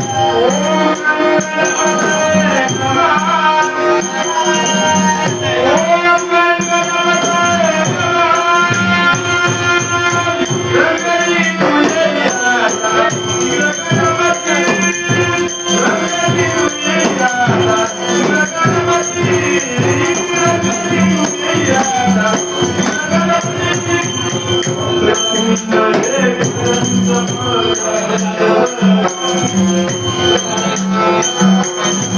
Thank you.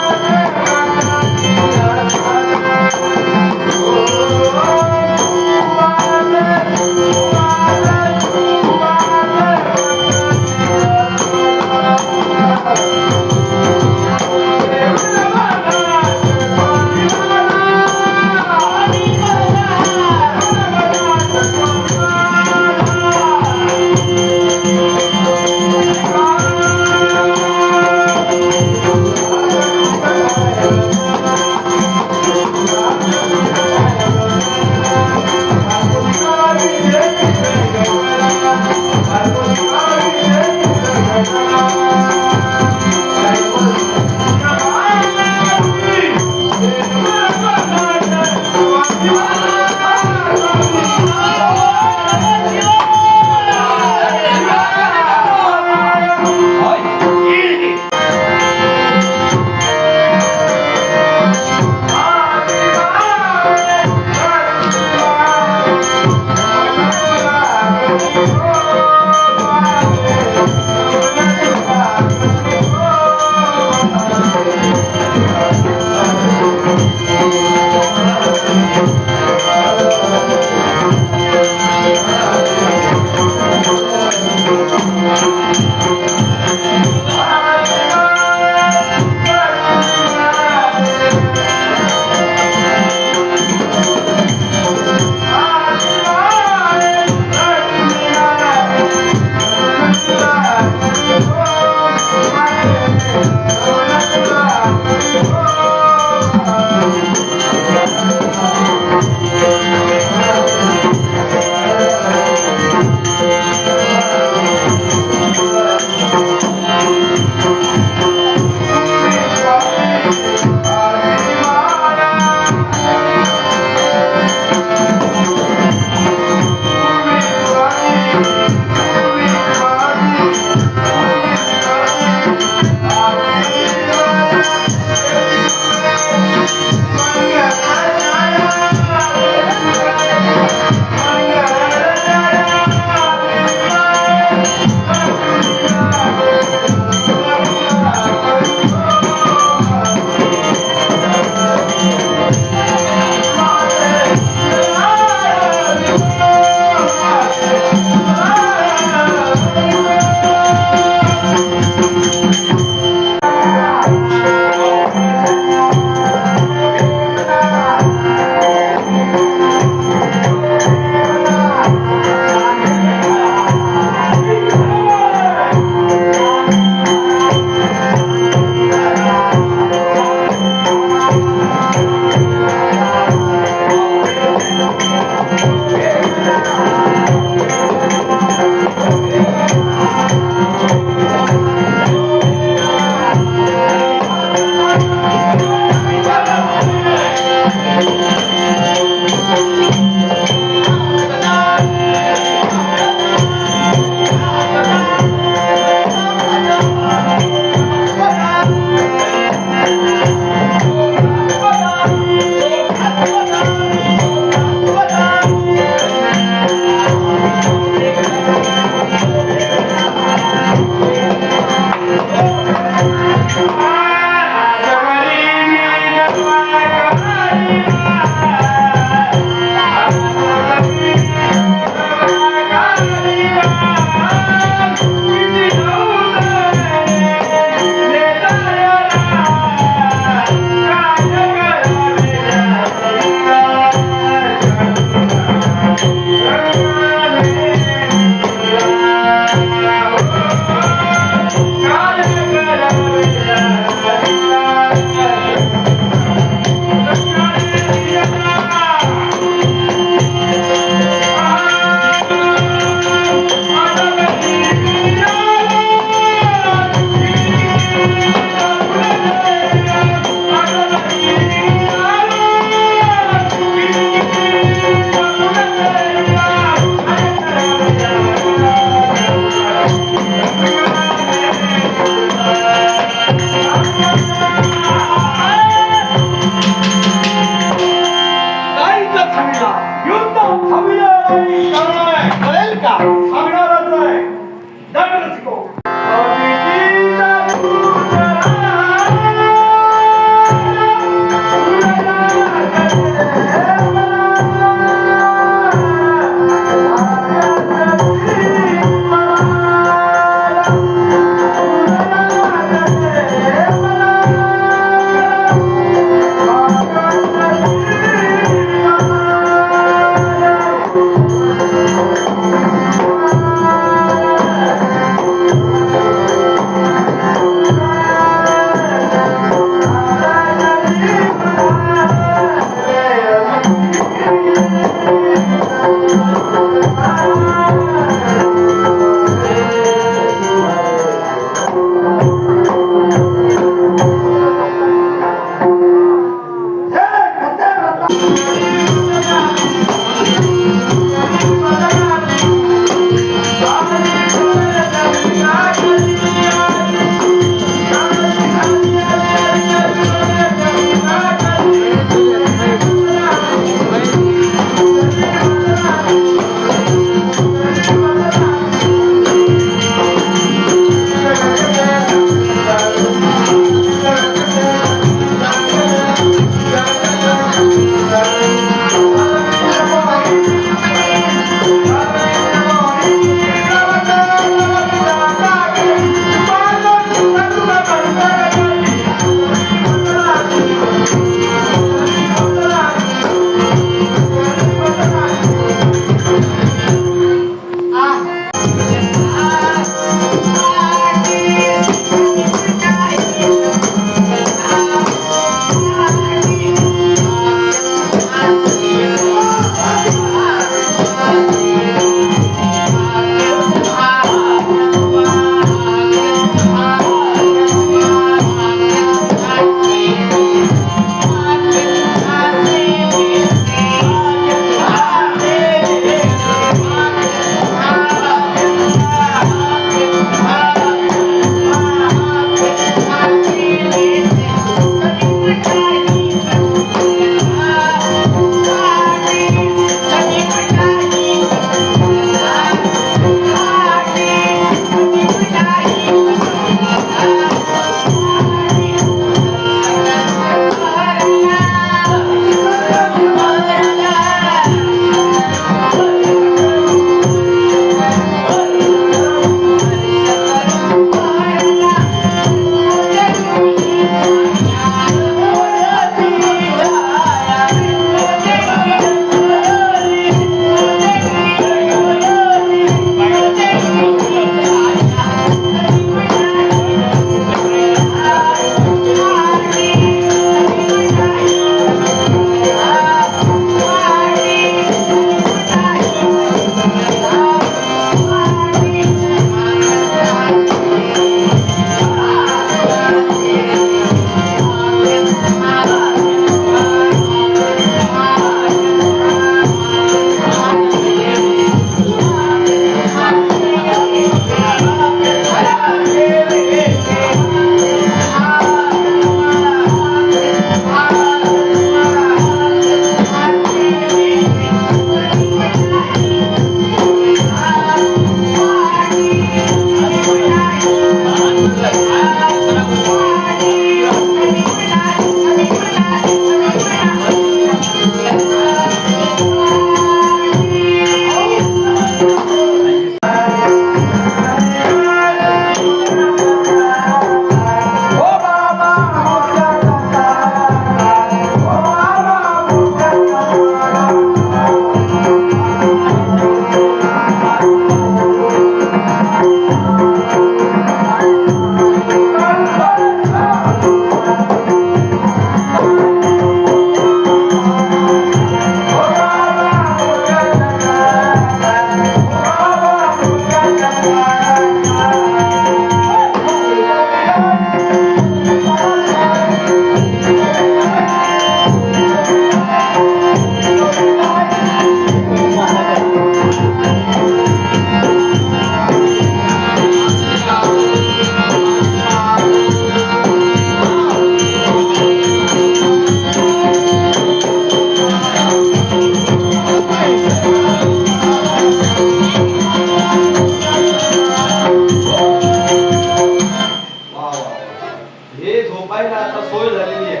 सोय झालेली आहे.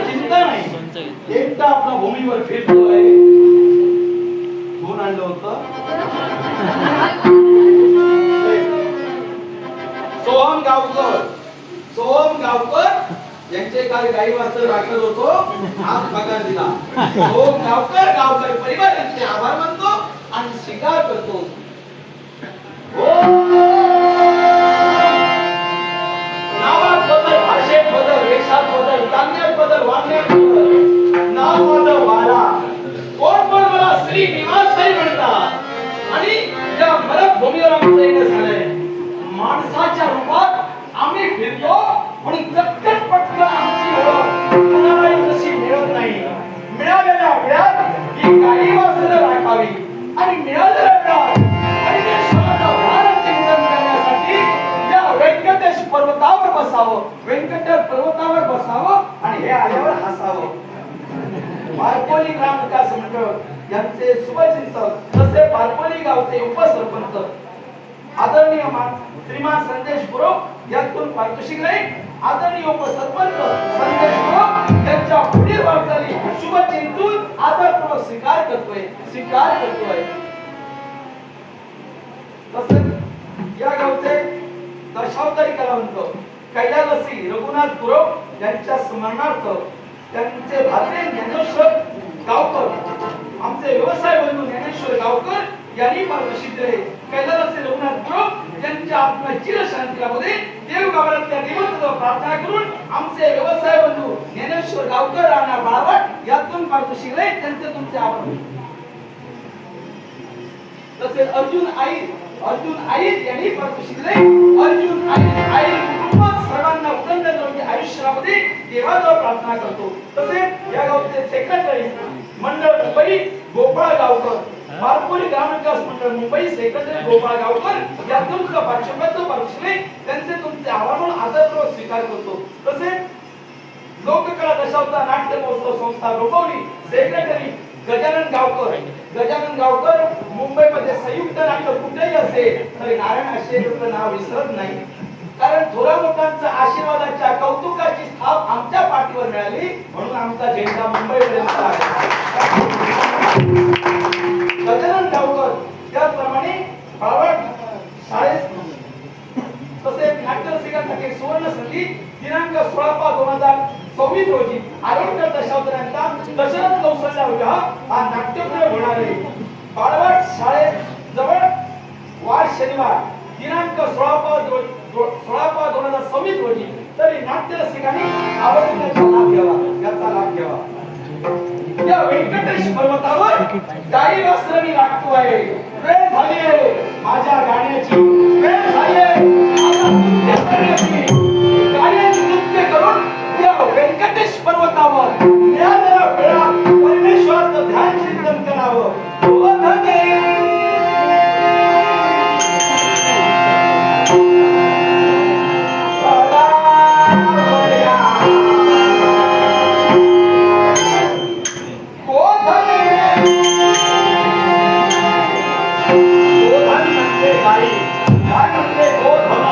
चिंता नाही. एकटा आपला भूमीवर फिरतोय. कोण आणलं होतं? सोहम गावकर. सोहम गावकर यांचे काल गाई वासर राखत होतो. आज पगार दिला. सोहम गावकर गावकर परिवार यांचे आभार मानतो आणि स्वीकार करतो. नावात बदल, भाषेत बदल, वेशात बदल, चांगल्यात बदल, वागण्यात बदल. नाव माझं वाला. कोण पण मला श्रीनिवासही म्हणतात. आणि या मरत भूमीवर आमचं येणं झालंय. माणसाच्या रूपात आम्ही फिरतो आणि चटकट पटकन आमची ओळख कोणालाही तशी मिळत नाही. मिळालेल्या वेळात ही गाई वासरं राखावी आणि मिळालेल्या वेळात परमेश्वराचा वार चिंतन करण्यासाठी या व्यंकटेश पर्वतावर बसावं. व्यंकटेश पर्वतावर बसावं आणि हे आल्यावर हसावं. बारकोली ग्राम विकास मंडळ यांचे शुभचिंतक तसे बारकोली गावचे उपसरपंच आदरणीय श्रीमान संदेश गुरव यातून पारितोषिक राहील. आदरणीय उपसरपंच संदेश गुरव यांच्या पुढील वाटचाली शुभचिंतून आदरपूर्वक स्वीकार करतोय. तसेच या गावचे दशावतारी कलावंत कैलासी रघुनाथ गुरव यांच्या स्मरणार्थ त्यांचे भाचे ज्ञानेश्वर गावकर, आमचे व्यवसाय बंधू ज्ञानेश्वर गावकर यांनी पारितोषिक दिले. कैलासी रघुनाथ गुरव यांच्या आत्मा चिरशांती लाभू दे. देव गावातल्या निमंत्रण प्रार्थना करून आमचे व्यवसाय बंधू ज्ञानेश्वर गावकर आणि बाळावट यातून पारितोषिक दिले. त्यांचे तुमचे आभार. तसेच अर्जुन आई यांनी पारितोषिक दिले. अर्जुन आई कुटुंब सर्वांना उदंड निरोगी आयुष्य लाभू दे देवाजवळ प्रार्थना करतो. तसेच या गावचे सेक्रेटरी मंडळ मुंबई गोपाळ गावकर, बारकोली ग्राम विकास मंडळ मुंबई सेक्रेटरी गोपाळ गावकर यातून पारितोषिक त्यांचे तुमचे आभार म्हणून आदरपूर्वक स्वीकार करतो. तसेच लोककला दशावतार नाट्य महोत्सव संस्था डोंबिवली सेक्रेटरी गजानन गावकर मुंबईमध्ये संयुक्त नाट्य कुठेही असेल तरी नारायण आशेचं नाव विसरत नाही. कारण थोरा लोकांच्या आशीर्वादाच्या कौतुकाची थाप आमच्या पाठीवर मिळाली म्हणून आमचा झेंडा मुंबईपर्यंत आहे. गजानन गावकर त्याचप्रमाणे बाळवाड शाळेत तसेच नाट्यरसिकांसाठी सुवर्ण संधी दिनांक 16/5/2026 रोजी आरोग्य दशावतारांचा दशरथ कौशल्या विवाह हा नाट्यप्रयोग होणार आहे. बाळवाड शाळेत जवळ वार शनिवार दिनांक 16/5/2026 रोजी. तरी नाट्यरसिकांनी आवर्जून याचा लाभ घ्यावा. या व्यंकटेश पर्वतावर गाई वासरं मी राखतो आहे. वेळ झाली आहे माझ्या गाण्याची. वेळ झाली आहे माझा नृत्य करण्याची. गाण्याचे नृत्य करून या व्यंकटेश पर्वतावर मिळालेल्या वेळात परमेश्वराचं ध्यान चिंतन करावं. काय म्हणते गोधन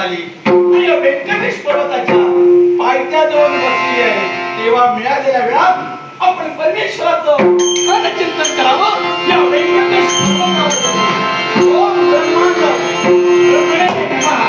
झाली आणि या व्यंकटेश पर्वताच्या पायथ्याजवळ बसली आहे. तेव्हा मिळालेल्या वेळात आपण परमेश्वराचं चिंतन करावं. या व्यंकटेश पर्वतावर ओम ब्रह्मांड ब्रह्मणे नमः.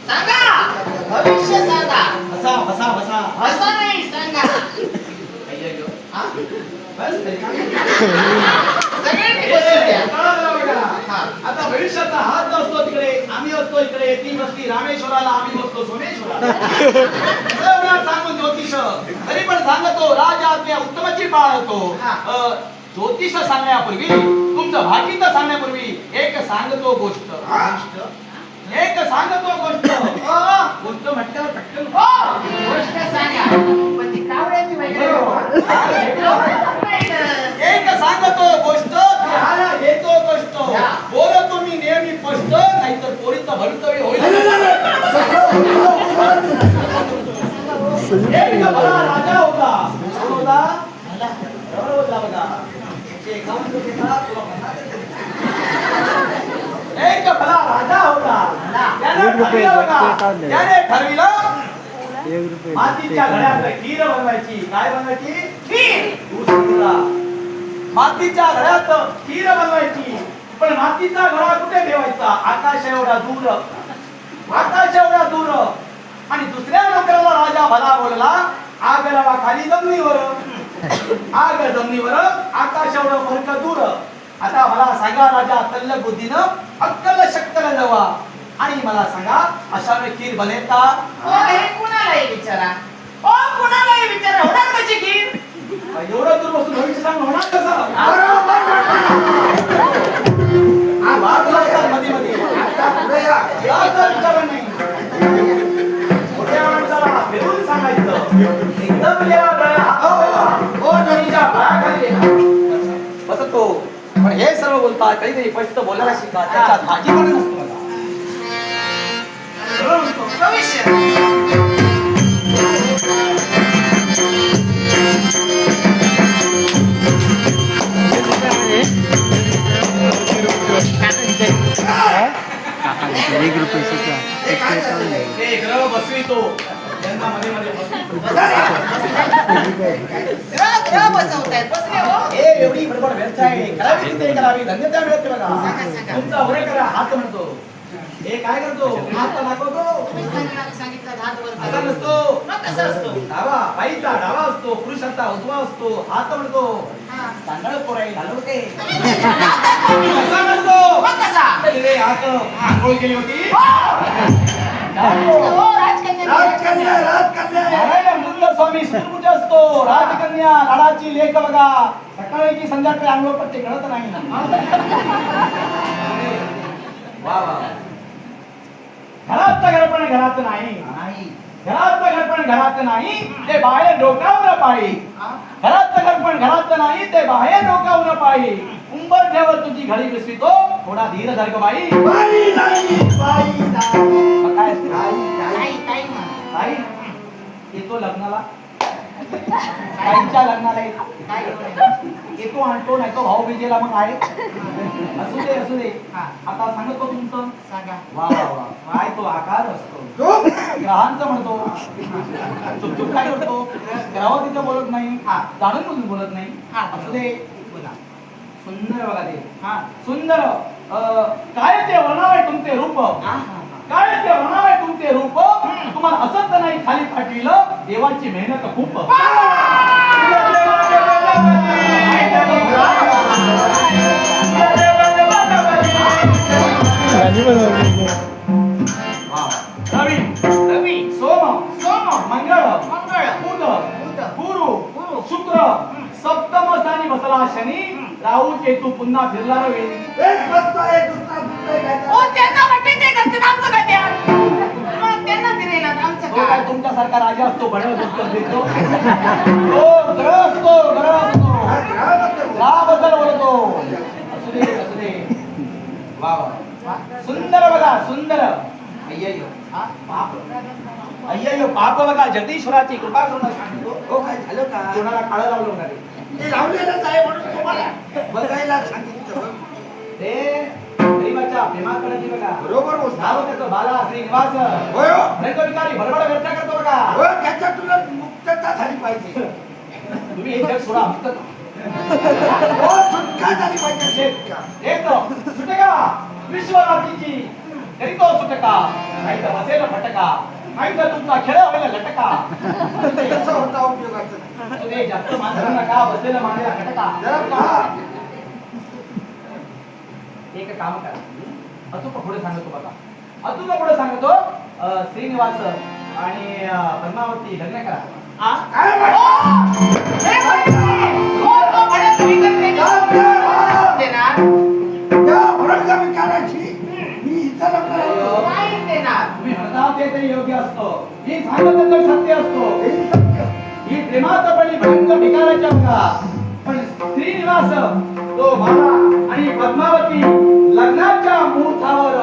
सांगा भविष्य सांगा बसा बसा बसा असं नाही सांगा बस तरी काय? सगळ्यांनी बसून द्या. कळलं बघा. हा. आता भविष्याचा हात असतो तिकडे, आम्ही असतो इकडे, ती बसती रामेश्वराला, आम्ही बसतो सोमेश्वराला. सगळं सांगून ज्योतिष तरी पण सांगतो राजा आज्ञा उत्तमाची पाळतो. हा. ज्योतिष सांगण्यापूर्वी तुमचं भाकीत सांगण्यापूर्वी एक सांगतो गोष्ट. एक सांगतो गोष्ट. गोष्ट म्हटल्यावर पटकन गोष्ट सांगा. पण ती कावळ्याची वगैरे एक सांगतो गोष्ट घ्यायला घेतो गोष्ट. बोलतो मी नेहमी स्पष्ट, नाहीतर पोरीचं भवितव्य होईल. एक भला राजा होता. कोण होता? एवढा होता बघा. एक भला राजा होता. त्याने ठरविलं मातीच्या घड्यात खीर बनवायची. काय बनवायची? खीर. मातीच्या घड्यात खीर बनवायची. पण मातीचा घडा कुठे ठेवायचा? आकाश एवढा दूर. आकाश एवढा दूर. आणि दुसऱ्या नोकराला राजा भला बोलला, आग लावा खाली जमिनीवर. आग जमिनीवर, आकाश एवढं फरक दूर. आता मला सांगा राजा तल्ल बुद्धीनं अक्कल शक्कल नवा, आणि मला सांगा अशा वेळी खीर बनेल का? कुणालाही विचारा. कुणालाही विचारा. होणार कशी खीर? एवढं दूर बसून भविष्य सांग होणार कसं? मध्ये मध्ये विचार नाही. मोठ्या माणसाला फिरून सांगायचं. एकदम बसतो. पण हे सर्व बोलता काही स्पष्ट बोलायला शिका. त्याच्यात भाजी पण नसतो मला. भविष्य. बसवितो एवढी बडबड व्यर्थ आहे. करावी किती करावी? धन्यता मिळते बघा. तुमचा उरे करा हात म्हणतो. हे काय करतो? हात दाखवतो. असा नसतो. डावा बाईचा डावा असतो, पुरुषाचा उजवा असतो. हात म्हणतो. तांदळ पोराई घालवते. असा नसतो. हात आंघोळ केली होती. स्वामी सुपूजा असतो. राजकन्या लाडाची लेख बघा. सकाळी की संध्याकाळी आंघोळ पट्टे कळत नाही. वा वा. घरात घरपण घरात नाही. घरात घरपण घरात नाही, ते बाहेर डोकावर पाळी. घरात घरपण घरात नाही, ते बाहेर डोकावर पाळी. उंबर ठेवर तुझी घडी विसरितो, थोडा धीर धर ग बाई. काय ताई येतो लग्नाला. ताईच्या लग्नाला येतो आणतो, नाही तो भाऊ बीजेला मग आहे. असू दे असू दे. आता सांगतो तुमचं. सांगा. वा वा वा. काय तो आकार असतो. ग्रहांचं म्हणतो. चुपचुप काय करतो? ग्रहावर तिथं बोलत नाही. जाणून बुजून बोलत नाही. असू दे. सुंदर बघा ते. सुंदर. काय ते वर्णावे तुमचे रूप. काय ते वर्णावे तुमचे रूप. तुम्हाला असत नाही खाली फाटविलं. देवाची मेहनत खूप. रवी रवी सोम मंगळ बुध गुरु शुक्र सप्तम स्थानी बसला शनी. राहू केतू पुन्हा फिरला रवी. काय तुमच्यासारखा राजा असतो बडवत देतो. ग्रह असतो ग्रहाबद्दल बोलतो. असू दे असू दे. वा वा. सुंदर बघा सुंदर. अय्यो पाप बघा. जगदीश्वराची कृपा करून सांगतो. काय झालं का? कोणाला काळं लावलं होणार ते लावलेलंच आहे म्हणून तुम्हाला बघायला सांगितलं. ते गरीबाच्या प्रेमाकडे बघा. बरोबर नाव त्याचं बाला श्रीनिवास. होय हो. विकारी बडबड व्यक्त करतो बघा. हो, त्याच्यातून मुक्तता झाली पाहिजे. तुम्ही एक जग सोडा. हो, सुटका झाली पाहिजे. येतो सुटका विश्वरात्रीची करीतो सुटका. नाही तर बसेल फटका. माहित का तुमचा खेळ व्हायला लटका कसं होता उपयोगाचं अरे जास्त माणसं नका बसलेलं मांडीला लटका जरा पहा एक काम करा अचूक पुढे सांगतो बघा अचूक पुढे सांगतो श्रीनिवास आणि पद्मावती लग्न करा काय देणार त्या औरंगाबाद करायची मी इथं लग्न लावतो. काहीच देणार तुम्ही म्हणता ते तरी योग्य असतो ही सांगत तर सत्य असतो हे सत्य. ही प्रेमाचं पण भंग ठिकाणाच्या बघा पण श्रीनिवास तो बाळा आणि पद्मावती लग्नाच्या मुहूर्तावर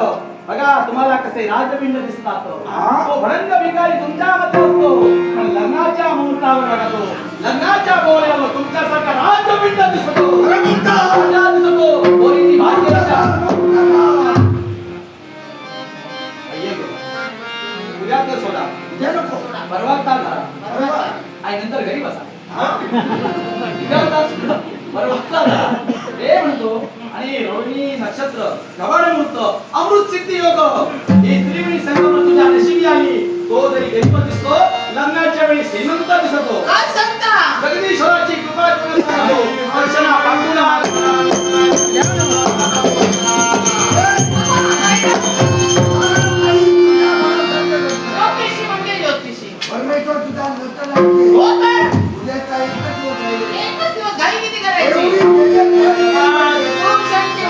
बघा तुम्हाला कसे राजपिंड दिसतात तो भडंग भिकारी तुमच्यामध्ये असतो पण लग्नाच्या मुहूर्तावर बघा तो लग्नाच्या बोल्यावर तुमच्यासारखा राजपिंड दिसतो अरे म्हणता. राजा दिसतो पोरीची भाग्यरक्षा उद्याचं सोडा दे नको. परवाचा झाला बरोबर. आणि नंतर घरी बसा परवाचा झाला हे म्हणतो आणि रोहिणी नक्षत्र गवाड मुहूर्त अमृत सिद्धी योग ही त्रिवेणी संगम तुझ्या नशिबी आली तो जरी गरीब दिसतो लग्नाच्या वेळी श्रीमंत दिसतो काय सांगता जगदीश्वराची कृपा तुला सांगतो अर्चना पांडुला ज्योतिषी म्हणजे ज्योतिषी परमेश्वर तुझा नृत्य नाही हो तर उद्याचा एकच दिवस राहिला. एकच दिवस घाई किती करायची एवढी केली. पुरुषांची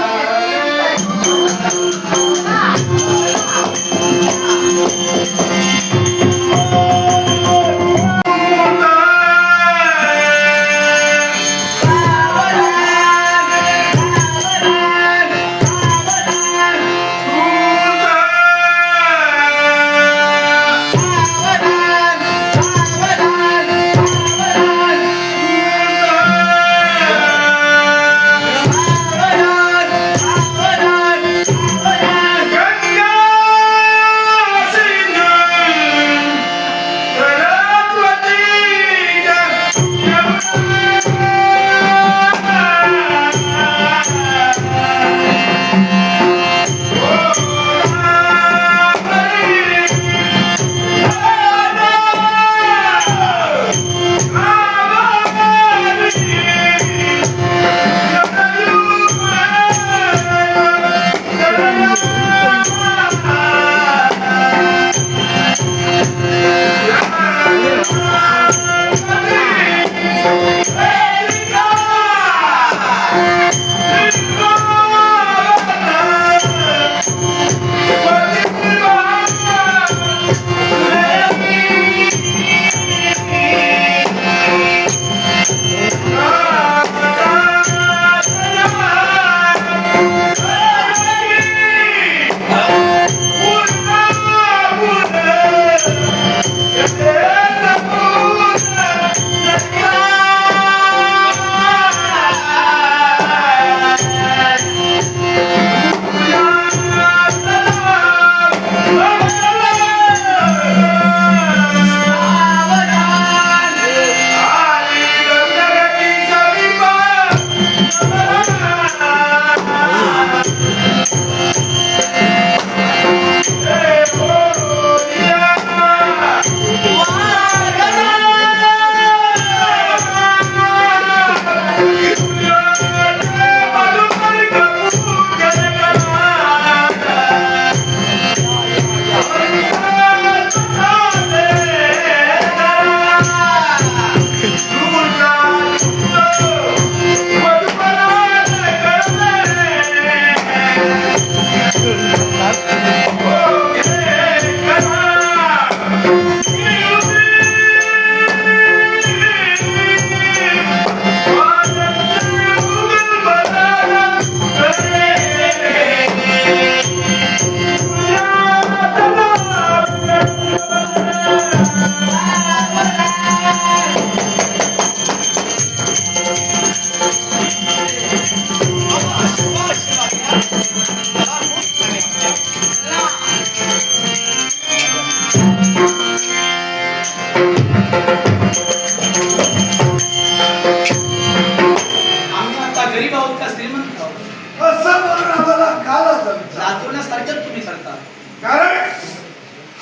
कारण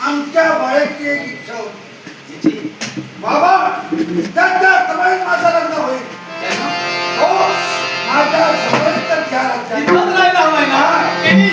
आमच्या बाळेची एक त्यांच्या समयेत माझं लग्न होईल. हो, माझ्या समयेत तर त्या राज्यात. इथंच राहिला हवाय ना त्यांनी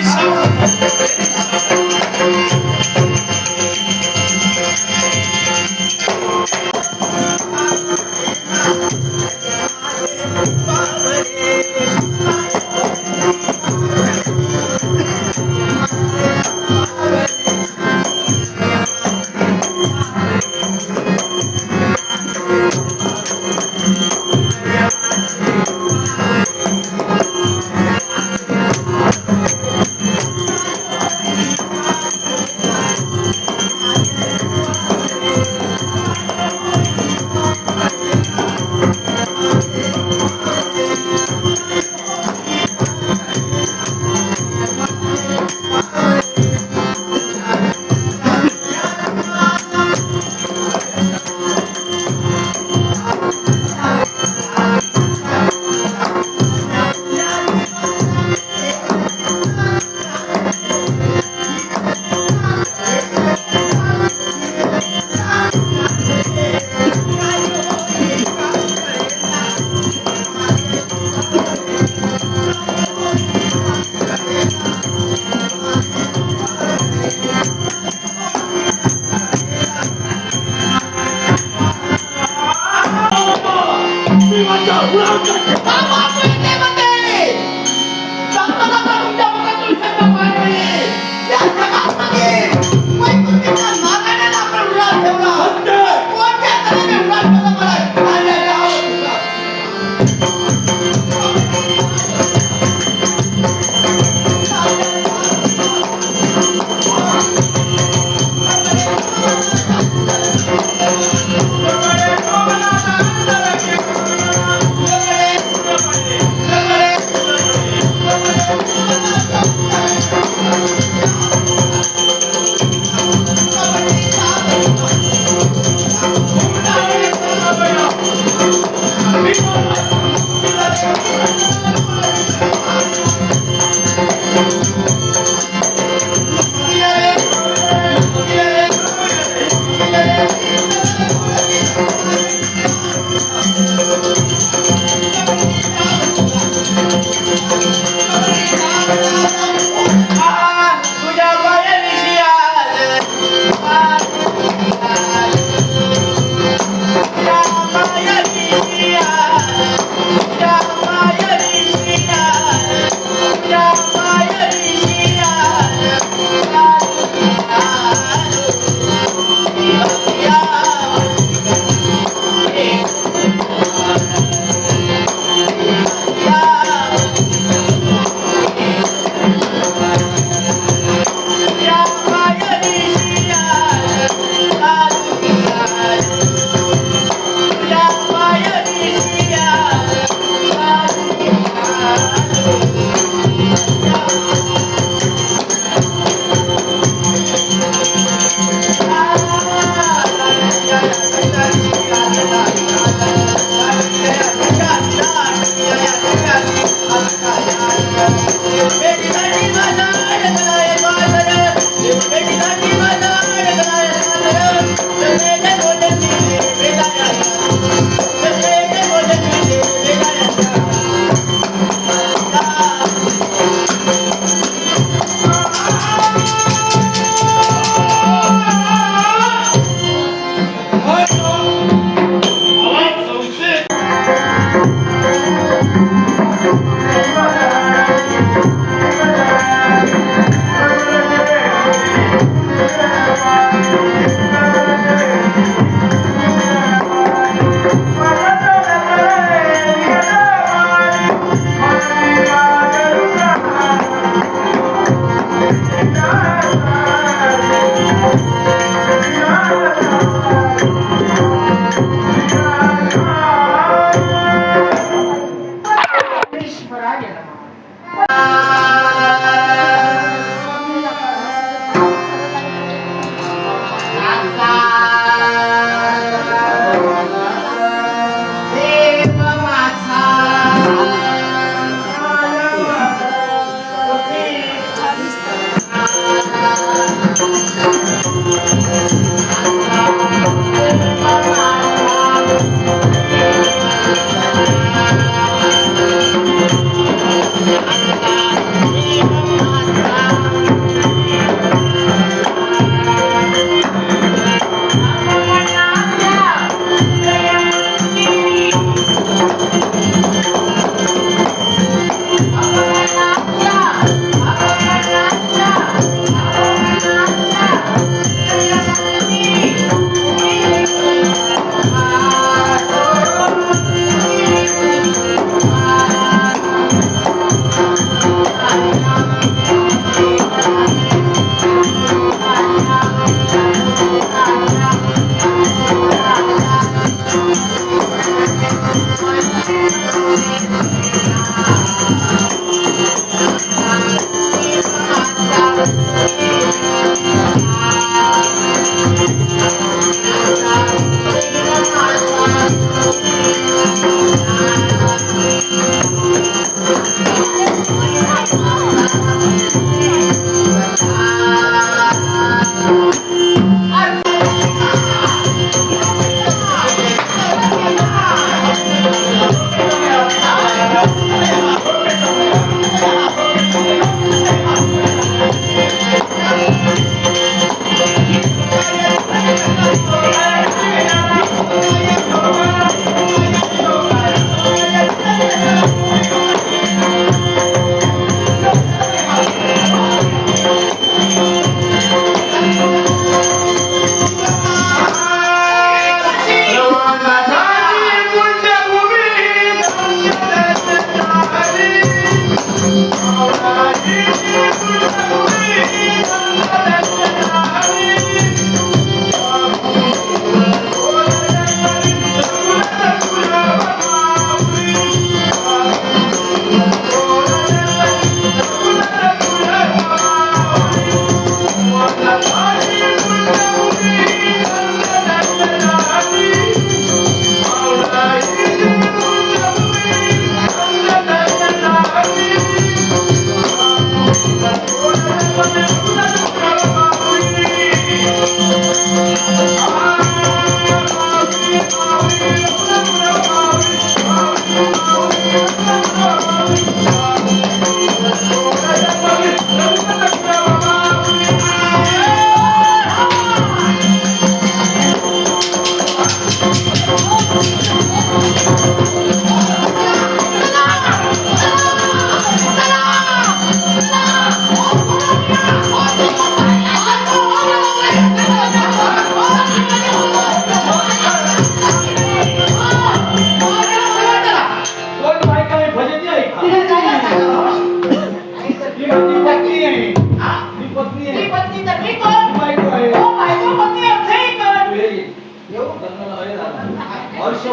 येऊ लग्नाला वय झालं. हर्ष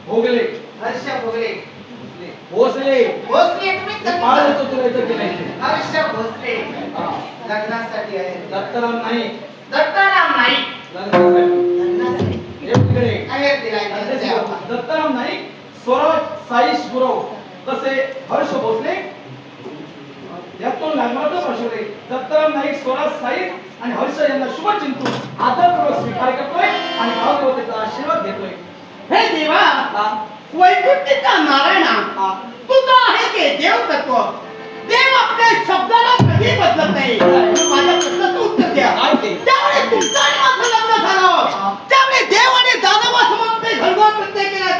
भोगले हर्ष भोगले भोसले भोसले तुम्ही पाळ येतो तुला इथं की नाही? हर्ष भोसले हा. लग्नासाठी आहे दत्तराम नाही दत्ताराम नाही लग्नासाठी लग्नासाठी हे तिकडे आहे दिलाय दत्तराम नाही स्वराज साईश गुरव तसे हर्ष भोसले यातून लग्नाचं भाषवले दत्तराम नाईक स्वराज साईश आणि हर्ष यांना शुभ चिंतून आदरपूर्वक स्वीकार करतोय आणि भावदेवतेचा आशीर्वाद घेतोय. हे देवा हा. वैकुंठीचा नारायणा हा. तू तर आहे की देव तत्व देव आपल्या शब्दाला कधी बदलत नाही माझ्या प्रश्नाचं उत्तर द्या काय ते? त्यावेळी तुमचं आणि माझं लग्न झालं त्यावेळी देव आणि दानवासमोर घरगोर प्रत्यय केला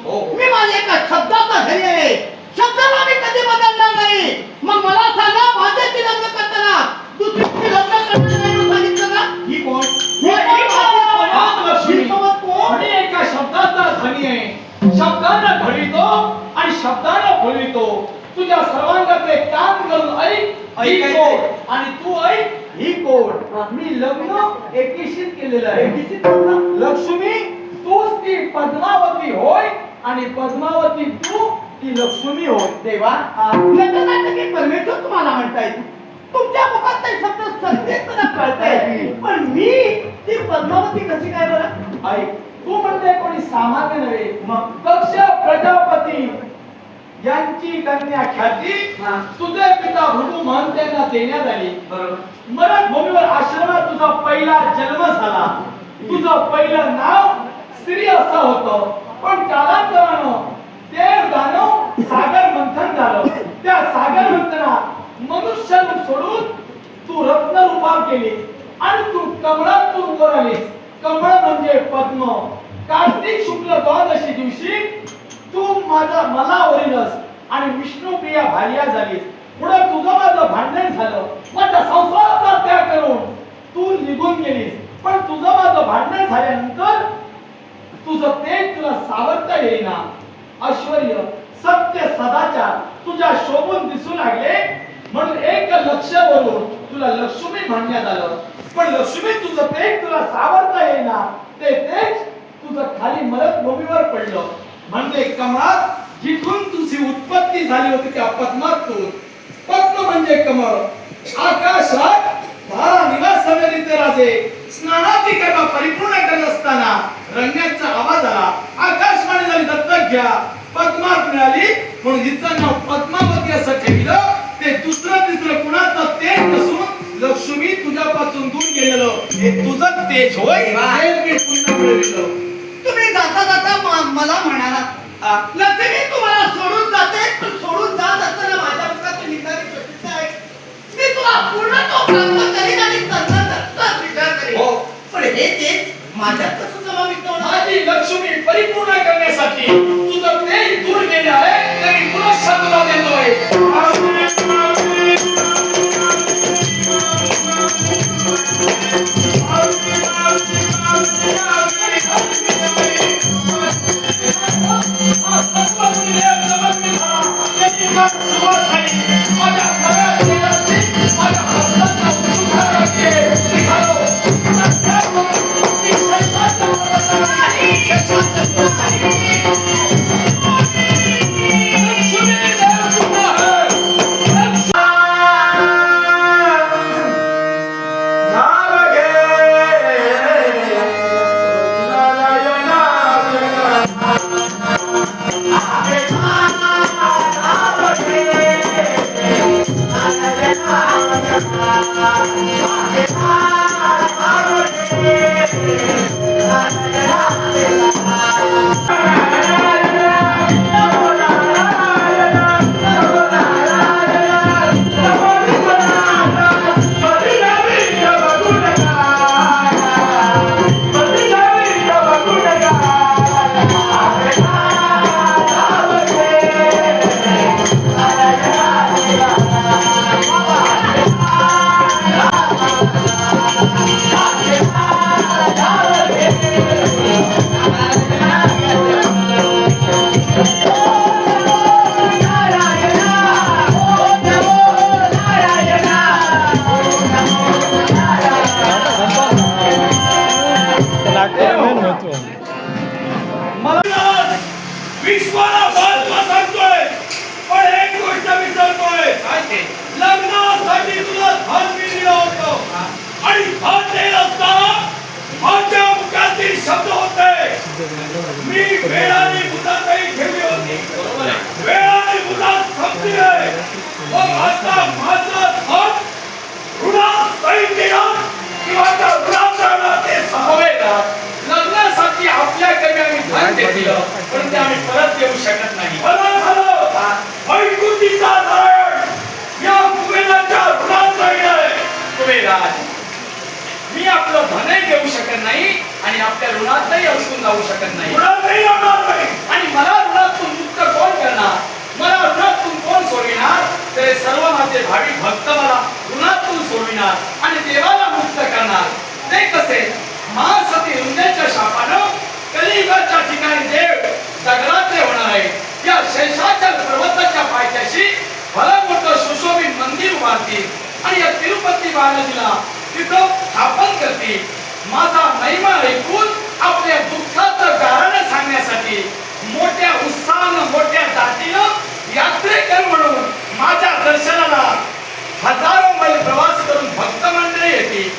हो. मी माझ्या एका शब्दाचा धनी आहे शब्दाला मी कधी बदलणार नाही मग मला सांगा माझ्याशी लग्न करताना दुसरीशी लग्न करणार नाही म्हणून सांगितलं ना ही कोण ही महालक्ष्मी. समज कोण आणि एका शब्दाचा धनी आहे शब्दानं घडवितो आणि शब्दानं बोलवितो तुझ्या सर्वांगाचे काम करून ऐक ही कोड आणि तू ऐक ही कोड मी लग्न एकीशीत केलेलं आहे लक्ष्मी तूच ती पद्मावती होय आणि पद्मावती तू ती लक्ष्मी होय. देवा लग्नाचं की परमेश्वर तुम्हाला म्हणताय तुमच्या मुखात ते शब्द संकेत कळताय पण मी ती पद्मावती कशी काय बरं ऐक तू म्हणते कोणी सामान्य नव्हे मग दक्ष प्रजापती यांची कन्या ख्याती तुझे पिता भृगु महंतांना देण्यात आली. बरोबर मरणभूमीवर आश्रमात तुझा पहिला जन्म झाला तुझं पहिलं नाव श्री असं होतं पण कालांतरानं देव दानव सागर मंथन झालं त्या सागर मंथनात मनुष्य रूप सोडून तू रत्न रूपात गेली आणि तू कमळातून वर आलीस. कमळ म्हणजे पद्म कार्तिक शुक्ल द्वादशी दिवशी तू मला ओरिलस आणि विष्णुप्रिया भार्या झालीस. पुढे तुझं माझं भांडण झालं माझ्या संसाराचा त्याग करून तू निघून गेलीस पण तुझं माझं भांडण झाल्यानंतर तुझं तेज तुला सावरता येईना. ऐश्वर्य सत्य सदाचार तुझ्या शोभून दिसू लागले म्हणून एक लक्ष्यावरून तुला लक्ष्मी म्हणण्यात आलं पण लक्ष्मी तुझं तेज तुला सावरता येईना ते तेज तुझं खाली मरत भूमीवर पडलं म्हणजे कमळात जिथून तुझी उत्पत्ती झाली होती त्या पद्मातून पद्म म्हणजे कमळ आकाशात भारा निवास समेरीचे राजे स्नानाची कर्म परिपूर्ण करत असताना रंगाचा आवाज आला आकाशवाणी झाली दत्तक घ्या पद्मात मिळाली म्हणून हिचं नाव पद्मावती असं ठेवलं ते दुसरं तिसरं कुणाचं तेज नसून लक्ष्मी तुझ्यापासून दूर गेलेलं हे तुझं तेज होय हे मी पुन्हा मिळविलं. तुम्ही जाता जाता मला म्हणाला लक्ष्मी तुम्हाला सोडून जाते पण सोडून जात असताना माझ्या मुखात निघणारी प्रतिष्ठा आहे मी तुला पूर्ण तो प्राप्त करीन आणि तसा विचार करेन हो. पण हे तेच माझ्यात कसं समाविष्ट होणार माझी लक्ष्मी परिपूर्ण करण्यासाठी तुझं तेज दूर गेले आहे तरी पुन्हा तुला देतोय. माझ्या मला विश्वाला बाजूला सांगतोय, पण एक गोष्ट विसरतोय. काय ते? लग्नासाठी तुला धन मी दिलं होतं, आणि धन देत असताना माझ्या मुखातील शब्द होते, मी वेळाने मुलातही ठेवली होती, वेळाने मुलात संपली. मग आता माझं धन ऋणात सहित देणार किंवा त्या ऋणात राहणार ते संभवेल. लग्नासाठी आपल्याकडे आम्ही धन घेतलं, पण ते आम्ही परत देऊ शकत नाही. बरं झालं वैकुंठीचा नारायण या कुबेराच्या ऋणात राहिलाय. कुबेराज, मी आपलं धनही देऊ शकत नाही आणि आपल्या ऋणातही अडकून जाऊ शकत नाही. ऋणातही राहणार नाही. आणि मला ऋणातून मुक्त कोण करणार? मला ऋणातून कोण सोडविणार? ते सर्व माझे भाविक भक्त मला ऋणातून सोडविणार आणि देवाला मुक्त करणार. ते कसे? महासती रुंदेच्या शापानं कलियुगाच्या ठिकाणी देव दगडाचे होणार आहे. या शेषाचल पर्वताच्या पायथ्याशी भलं मोठं सुशोभित मंदिर उभारतील आणि या तिरुपती बालाजीला तिथं स्थापन करतील. माझा महिमा ऐकून आपल्या दुःखाचं कारण सांगण्यासाठी मोठ्या उत्साहानं मोठ्या जातीनं यात्रेकर म्हणून माझ्या दर्शनाला हजारो मैल प्रवास करून भक्त मंडळी येते.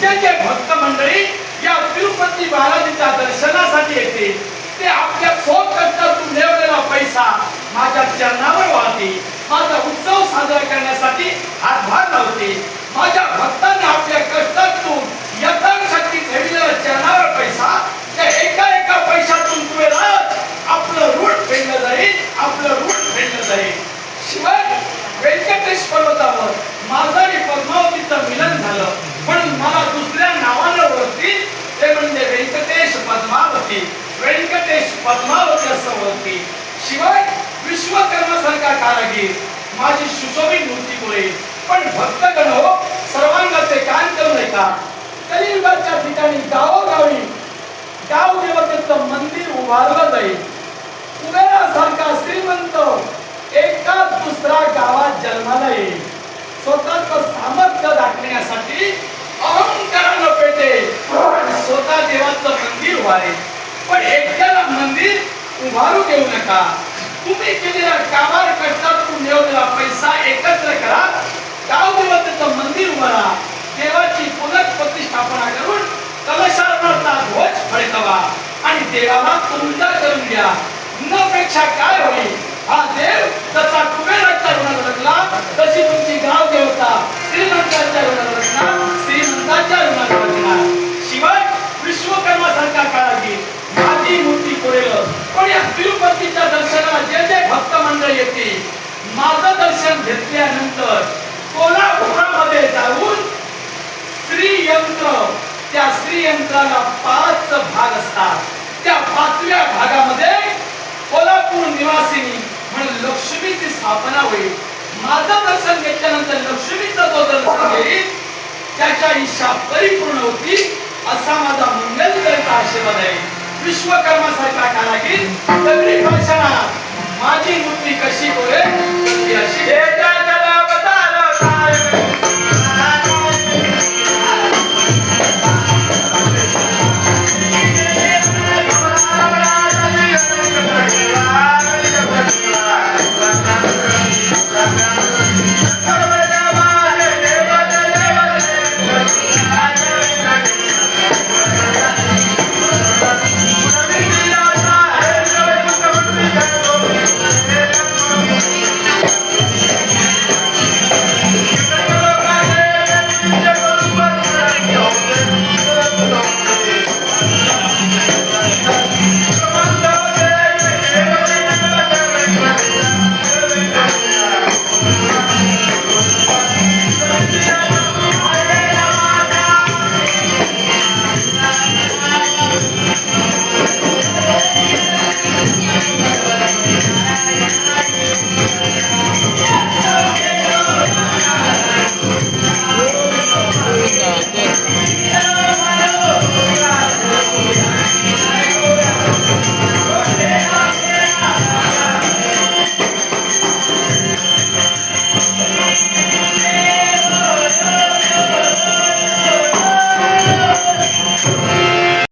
जे भक्त मंडळी या तिरुपती बालाजीच्या दर्शनासाठी येते, ते आपल्या स्वकष्टातून मिळवलेला पैसा माझ्या चरणावर वाहते. माझा उत्सव साजरा करण्यासाठी हातभार लावते. माझ्या भक्तांनी आपल्या कष्टातून यथाशक्ती ठेवलेला चरणावर पैसा त्या एका एका पैशातून कुबेराज आपलं ऋण फेडलं जाईल, आपलं ऋण फेडलं जाईल. शिवाय व्यंकटेश पर्वतावर माझं आणि पद्मावतीचं मिलन झालं म्हणून मला दुसऱ्या नावानं ओळखतील, ते म्हणजे व्यंकटेश पद्मावती. व्यंकटेश पद्मावती असं ओळखतील. शिवाय विश्वकर्मासारखा कारागीर माझी सुशोभित मूर्ती पुरेल. पण भक्तगण हो, सर्वांगाचे कान करू नये का? कलियुगाच्या ठिकाणी गावोगावी गाव देवतेचं मंदिर उभारलं जाईल. कुबेरासारखा श्रीमंत एकाच दुसरा गावात जन्माला येईल. स्वतःचं सामर्थ्य दाखवण्यासाठी अहंकारानं पेटे स्वतः देवाचं मंदिर उभारेल. पण एकट्याला मंदिर उभारू देऊ नका. तुम्ही केलेल्या कामार कष्टातून मिळवलेला पैसा एकत्र करा, गाव देवतेचं मंदिर उभारा, देवाची पुनर्प्रतिष्ठापना करून कलशार्पणाचा ध्वज फडकवा आणि देवाला तुमचा करून द्या. न पेक्षा काय होईल? हा देव जसा कुबेराच्या ऋणाला लागला, तशी तुमची गाव देवता श्रीमंताच्या ऋणाला लागणार, श्रीमंताच्या ऋणाला लागणार. शिवाय विश्वकर्मासारखा कारागीर माझी मूर्ती कोरेल. पण या तिरुपतीच्या दर्शनाला जे भक्त मंडळ येते, माझं दर्शन घेतल्यानंतर कोल्हापुरामध्ये जाऊन श्रीयंत्र, त्या श्रीयंत्राला 5 भाग असतात. त्या 5व्या भागामध्ये कोल्हापूर निवासिनी म्हणून लक्ष्मीची स्थापना होईल. माझं दर्शन घेतल्यानंतर लक्ष्मीचं जो दर्शन घेईल त्याच्या इच्छा परिपूर्ण होती, असा माझा मंगलकरता आशीर्वाद आहे. विश्वकर्मासारखा कारागीर दगडी भाषणात माझी मूर्ती कशी कोरेल, ती अशी